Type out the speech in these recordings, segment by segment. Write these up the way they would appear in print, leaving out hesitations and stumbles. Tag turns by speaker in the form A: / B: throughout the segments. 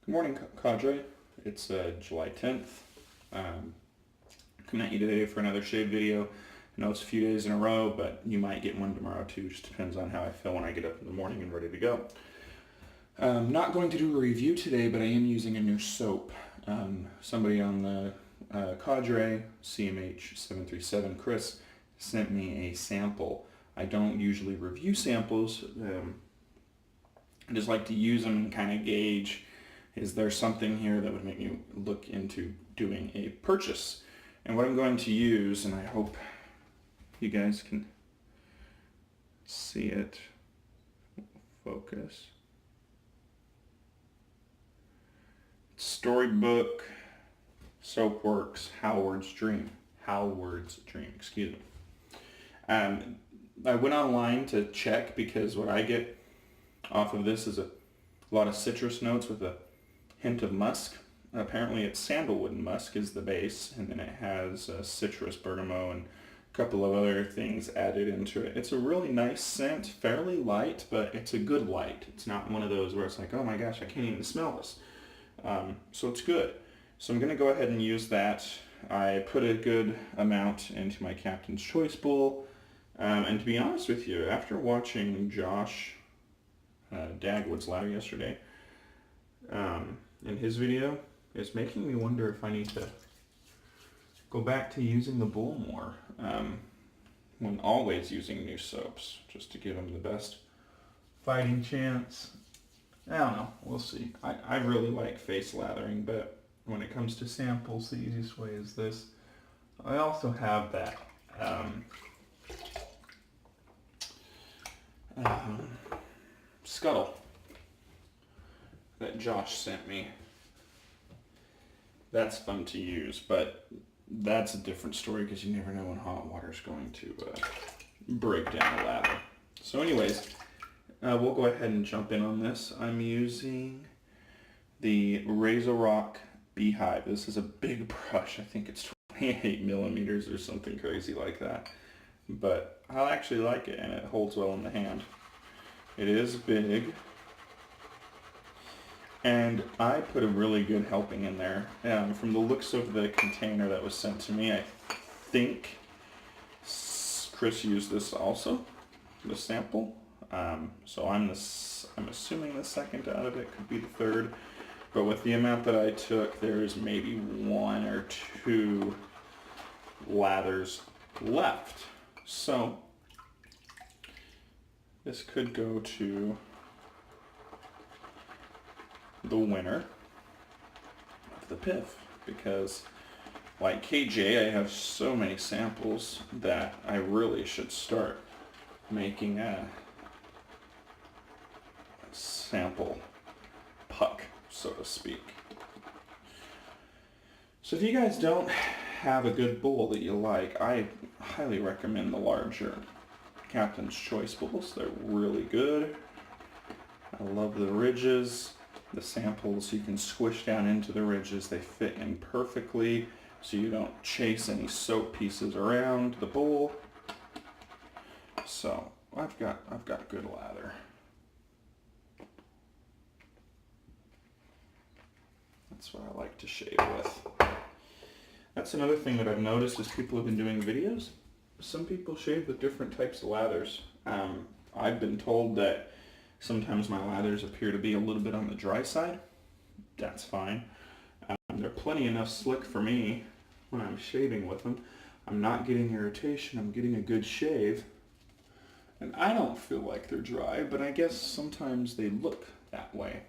A: Good morning, Cadre. It's July 10th. Coming at you today for another shave video. I know it's a few days in a row, but you might get one tomorrow too. Just depends on how I feel when I get up in the morning and ready to go. Not going to do a review today, but I am using a new soap. Somebody on the Cadre, CMH737, Chris, sent me a sample. I don't usually review samples. I just like to use them and kind of gauge, is there something here that would make me look into doing a purchase? And what I'm going to use, and I hope you guys can see it, focus. Storybook Soapworks Hallward's Dream, excuse me. I went online to check because what I get off of this is a lot of citrus notes with a hint of musk. Apparently it's sandalwood and musk is the base, and then it has citrus, bergamot, and a couple of other things added into it. It's a really nice scent, fairly light, but it's a good light. It's not one of those where it's like, oh my gosh, I can't even smell this. So it's good. So I'm going to go ahead and use that. I put a good amount into my Captain's Choice bowl. And to be honest with you, after watching Josh Dagwood's ladder yesterday, in his video, it's making me wonder if I need to go back to using the bowl more, when always using new soaps, just to give them the best fighting chance. I don't know, we'll see. I really like face lathering, but when it comes to samples, the easiest way is this. I also have that scuttle that Josh sent me. That's fun to use, but that's a different story because you never know when hot water is going to break down a lather. So anyways, we'll go ahead and jump in on this. I'm using the Razorock Beehive. This is a big brush. I think it's 28 millimeters or something crazy like that. But I actually like it, and it holds well in the hand. It is big. And I put a really good helping in there. From the looks of the container that was sent to me, I think Chris used this also, the sample. So I'm assuming the second out of it, could be the third. But with the amount that I took, there's maybe one or two lathers left. So this could go to the winner of the PIF, because like KJ, I have so many samples that I really should start making a sample puck, so to speak. So if you guys don't have a good bowl that you like, I highly recommend the larger Captain's Choice bowls. They're really good. I love the ridges. The samples, you can squish down into the ridges. They fit in perfectly, so you don't chase any soap pieces around the bowl. So I've got good lather. That's what I like to shave with. That's another thing that I've noticed as people have been doing videos. Some people shave with different types of lathers. I've been told that sometimes my lathers appear to be a little bit on the dry side. That's fine. They're plenty enough slick for me when I'm shaving with them. I'm not getting irritation, I'm getting a good shave. And I don't feel like they're dry, but I guess sometimes they look that way.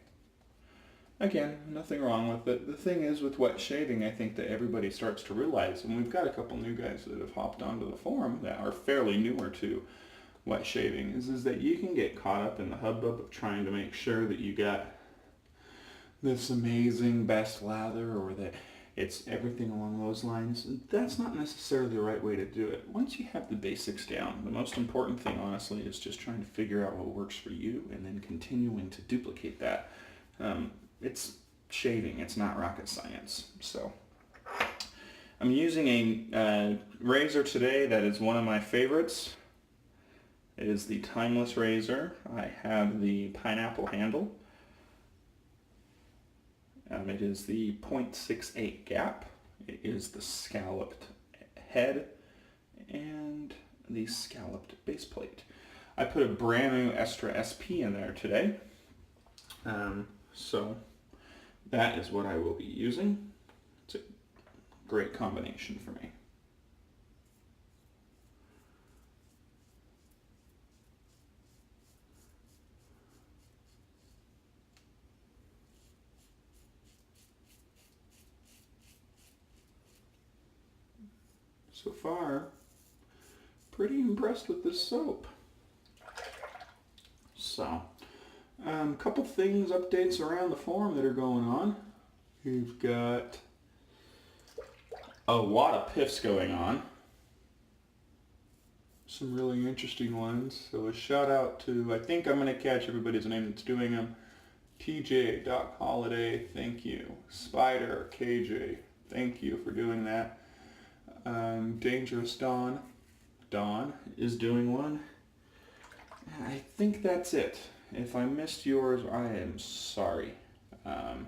A: Again, nothing wrong with it. The thing is, with wet shaving, I think that everybody starts to realize, and we've got a couple new guys that have hopped onto the forum that are fairly newer to wet shaving, is that you can get caught up in the hubbub of trying to make sure that you got this amazing best lather, or that it's everything along those lines. That's not necessarily the right way to do it. Once you have the basics down, the most important thing, honestly, is just trying to figure out what works for you and then continuing to duplicate that. It's shaving, it's not rocket science. So I'm using a razor today that is one of my favorites. It is the Timeless razor. I have the pineapple handle. It is the 0.68 gap. It is the scalloped head and the scalloped base plate. I put a brand new Estra SP in there today. So that is what I will be using. It's a great combination for me. So far, pretty impressed with this soap. So, a couple things, updates around the forum that are going on. We've got a lot of piffs going on. Some really interesting ones. So a shout out to, I think I'm going to catch everybody's name that's doing them. TJ, Doc Holiday, thank you. Spider, KJ, thank you for doing that. Dangerous Dawn is doing one. I think that's it. If I missed yours, I am sorry. And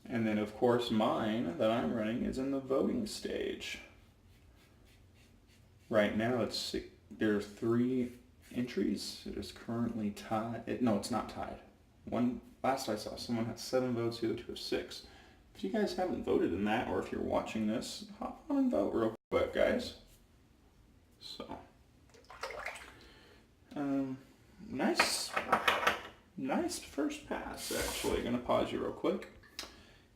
A: then of course mine that I'm running is in the voting stage. Right now there are 3 entries. It is currently tied. No, it's not tied. Last I saw, someone had 7 votes, the other 2 have 6. If you guys haven't voted in that, or if you're watching this, hop on and vote real quick, guys. So, nice first pass, actually. Gonna pause you real quick.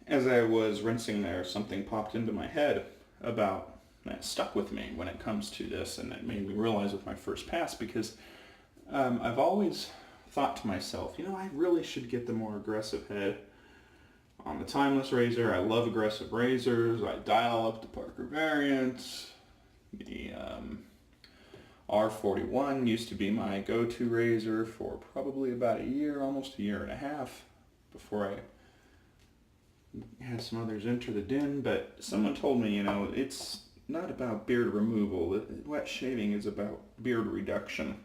A: As I was rinsing there, something popped into my head about, that stuck with me when it comes to this, and it made me realize with my first pass, because I've always thought to myself, you know, I really should get the more aggressive head on the timeless razor. I love aggressive razors. I dial up the Parker variants. The R41 used to be my go-to razor for probably about a year, almost a year and a half, before I had some others enter the den. But someone told me, you know, it's not about beard removal. Wet shaving is about beard reduction.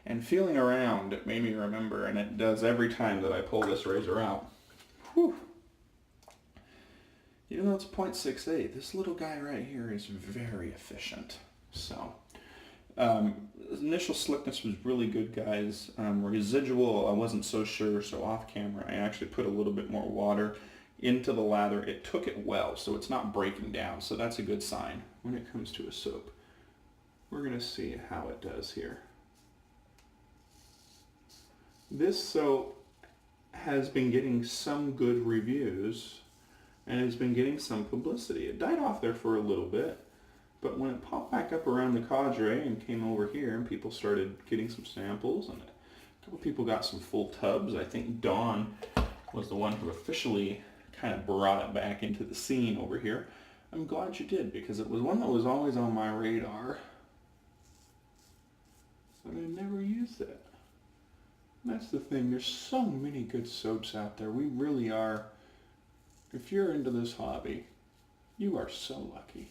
A: And feeling around, it made me remember, and it does every time that I pull this razor out. Whew. Even though it's 0.68, this little guy right here is very efficient. So, initial slickness was really good, guys. Residual, I wasn't so sure, so off camera, I actually put a little bit more water into the lather. It took it well, so it's not breaking down, so that's a good sign when it comes to a soap. We're going to see how it does here. This soap has been getting some good reviews and has been getting some publicity. It died off there for a little bit, but when it popped back up around the cadre and came over here and people started getting some samples, and a couple people got some full tubs. I think Dawn was the one who officially kind of brought it back into the scene over here. I'm glad you did, because it was one that was always on my radar, but I never used it. That's the thing, there's so many good soaps out there. We really are, if you're into this hobby, you are so lucky.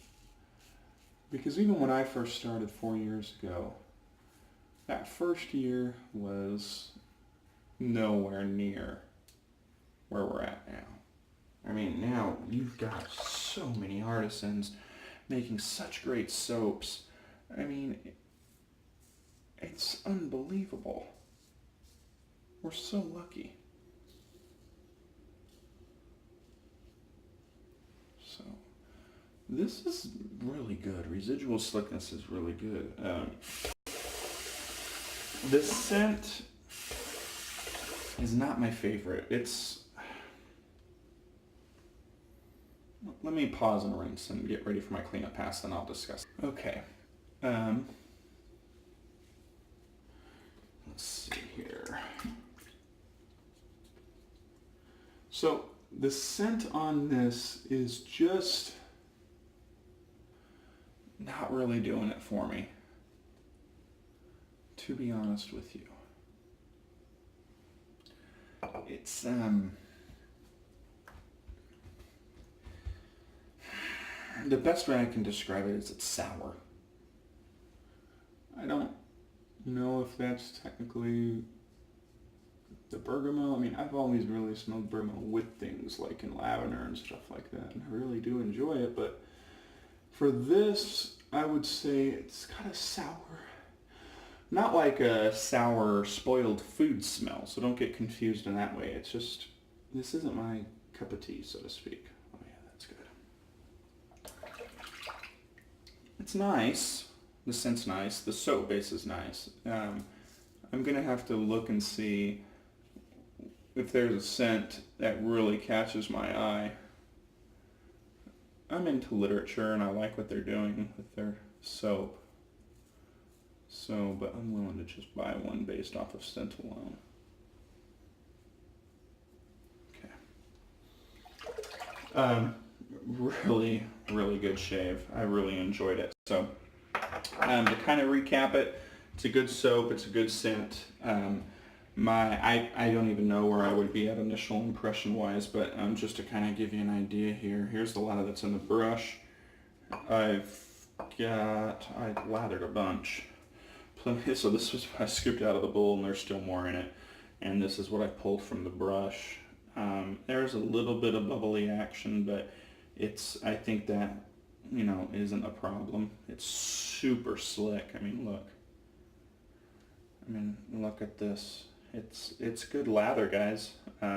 A: Because even when I first started 4 years ago, that first year was nowhere near where we're at now. I mean, now you've got so many artisans making such great soaps. I mean, it's unbelievable. We're so lucky. So, this is really good. Residual slickness is really good. The scent is not my favorite. Let me pause and rinse and get ready for my cleanup pass, then I'll discuss. Okay. Let's see here. So the scent on this is just not really doing it for me, to be honest with you. It's the best way I can describe it is it's sour. I don't know if that's technically the bergamot. I mean, I've always really smelled bergamot with things like in lavender and stuff like that, and I really do enjoy it. But for this, I would say it's got a sour, not like a sour spoiled food smell, so don't get confused in that way. It's just, this isn't my cup of tea, so to speak. Oh yeah, that's good. It's nice. The scent's nice. The soap base is nice. I'm gonna have to look and see if there's a scent that really catches my eye. I'm into literature and I like what they're doing with their soap. So, but I'm willing to just buy one based off of scent alone. Okay. Really, really good shave. I really enjoyed it. So, to kind of recap it, it's a good soap, it's a good scent. I don't even know where I would be at initial impression wise, but just to kind of give you an idea here, here's the lather that's in the brush. I lathered a bunch. So this was what I scooped out of the bowl, and there's still more in it. And this is what I pulled from the brush. There's a little bit of bubbly action, but I think that, isn't a problem. It's super slick. I mean, look at this. It's good lather, guys.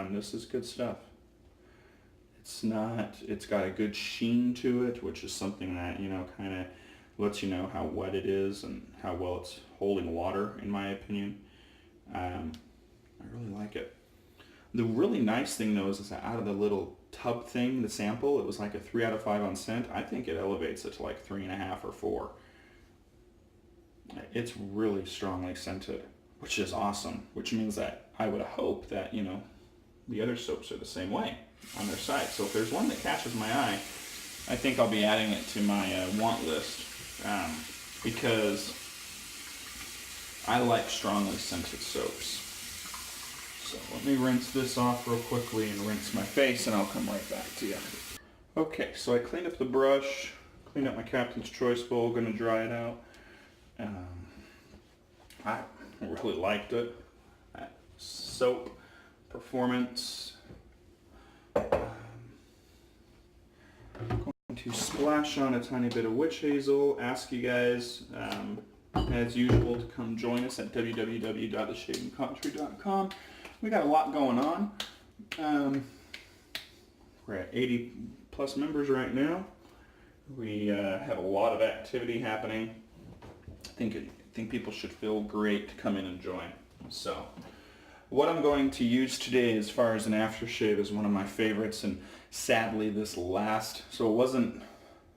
A: This is good stuff. It's got a good sheen to it, which is something that, kind of lets you know how wet it is and how well it's holding water, in my opinion. I really like it. The really nice thing, though, is that out of the little tub thing, the sample, it was like a 3 out of 5 on scent. I think it elevates it to like 3.5 or 4. It's really strongly scented, which is awesome, which means that I would hope that, the other soaps are the same way on their site. So if there's one that catches my eye, I think I'll be adding it to my want list, because I like strongly scented soaps. So let me rinse this off real quickly and rinse my face, and I'll come right back to you. Okay, so I cleaned up the brush, cleaned up my Captain's Choice bowl, gonna dry it out. I really liked it. Soap performance. I'm going to splash on a tiny bit of witch hazel. Ask you guys, as usual, to come join us at www.theshavingcountry.com. We got a lot going on. We're at 80 plus members right now. We have a lot of activity happening. I think people should feel great to come in and join. So, what I'm going to use today as far as an aftershave is one of my favorites, and sadly so it wasn't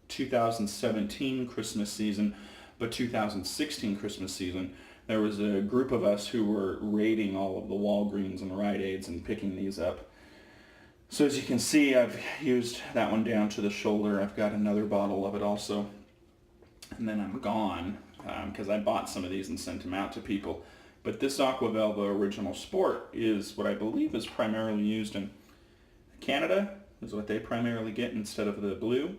A: 2017 Christmas season, but 2016 Christmas season. There was a group of us who were raiding all of the Walgreens and Rite Aids and picking these up. So as you can see, I've used that one down to the shoulder. I've got another bottle of it also. And then I'm gone, because I bought some of these and sent them out to people. But this Aqua Velva Original Sport is what I believe is primarily used in Canada, is what they primarily get instead of the blue.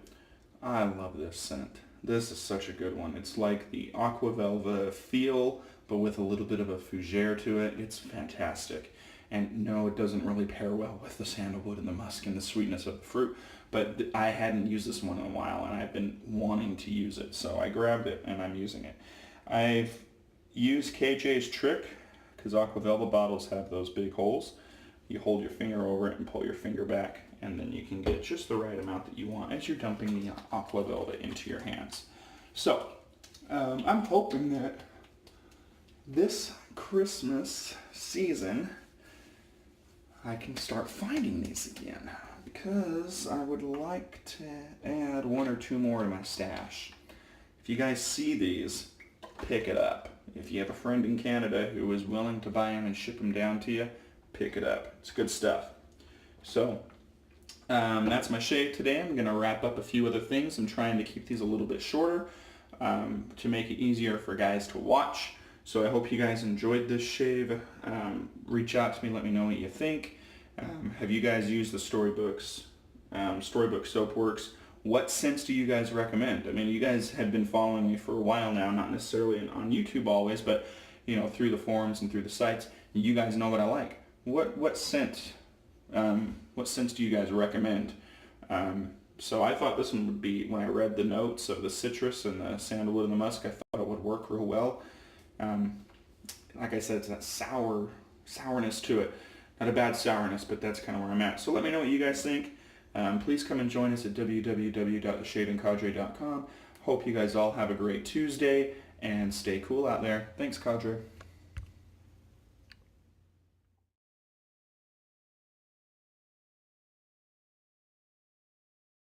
A: I love this scent. This is such a good one. It's like the Aqua Velva feel, but with a little bit of a fougere to it. It's fantastic. And no, it doesn't really pair well with the sandalwood and the musk and the sweetness of the fruit. But I hadn't used this one in a while, and I've been wanting to use it. So I grabbed it, and I'm using it. I've used KJ's trick, because Aqua Velva bottles have those big holes. You hold your finger over it and pull your finger back, and then you can get just the right amount that you want as you're dumping the Aqua Velva into your hands. So, I'm hoping that this Christmas season I can start finding these again, because I would like to add 1 or 2 more to my stash. If you guys see these, pick it up. If you have a friend in Canada who is willing to buy them and ship them down to you, pick it up. It's good stuff. So, that's my shave today. I'm going to wrap up a few other things. I'm trying to keep these a little bit shorter to make it easier for guys to watch. So I hope you guys enjoyed this shave. Reach out to me, let me know what you think. Have you guys used the Storybook Soapworks? What scents do you guys recommend? I mean, you guys have been following me for a while now, not necessarily on YouTube always, but through the forums and through the sites. You guys know what I like. what scent do you guys recommend? So I thought this one would be, when I read the notes of the citrus and the sandalwood and the musk, I thought it would work real well. Like I said, it's that sourness to it. Not a bad sourness, but that's kind of where I'm at. So let me know what you guys think. Please come and join us at www.theshadingcadre.com. Hope you guys all have a great Tuesday and stay cool out there. Thanks, Cadre.